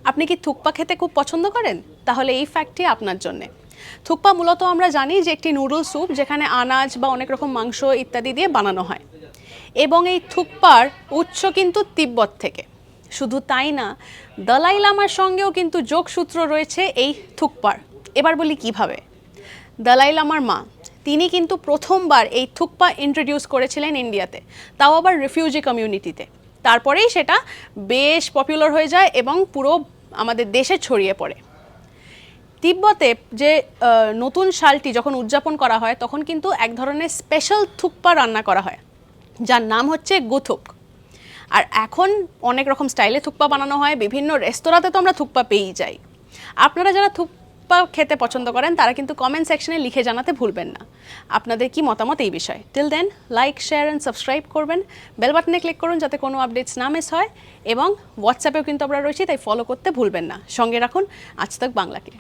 আপনি কি থুকপা খেতে খুব পছন্দ করেন? তাহলে এই ফ্যাক্টটি আপনার জন্যে। থুকপা মূলত আমরা জানি যে একটি নুডল স্যুপ, যেখানে আনাজ বা অনেক রকম মাংস ইত্যাদি দিয়ে বানানো হয়। এবং এই থুকপার উৎস কিন্তু তিব্বত থেকে। শুধু তাই না, দলাই লামার সঙ্গেও কিন্তু যোগসূত্র রয়েছে এই থুকপার। এবার বলি কিভাবে। দলাই লামার মা, তিনি কিন্তু প্রথমবার এই থুকপা ইন্ট্রোডিউস করেছিলেন ইন্ডিয়াতে, তাও আবার রিফিউজি কমিউনিটিতে। তারপরেই সেটা বেশ পপুলার হয়ে যায় এবং পুরো আমাদের দেশে ছড়িয়ে পড়ে। তিব্বতে যে নতুন সালটি যখন উদযাপন করা হয়, তখন কিন্তু এক ধরনের স্পেশাল থুকপা রান্না করা হয়, যার নাম হচ্ছে গুথুক। আর এখন অনেক রকম স্টাইলে থুকপা বানানো হয়, বিভিন্ন রেস্তোরাঁতে তো আমরা থুকপা পেয়েই যাই। আপনারা যারা থুকপা খেতে পছন্দ করেন, তারা কিন্তু কমেন্ট সেকশনে লিখে জানাতে ভুলবেন না আপনাদের কি মতামত এই বিষয়ে। Till then, like, share and subscribe করবেন, বেল বাটনে ক্লিক করুন যাতে কোনো আপডেটস না মিস হয়, এবং হোয়াটসঅ্যাপেও কিন্তু আমরা রয়েছি, তাই ফলো করতে ভুলবেন না। সঙ্গে রাখুন আজ তক বাংলাকে।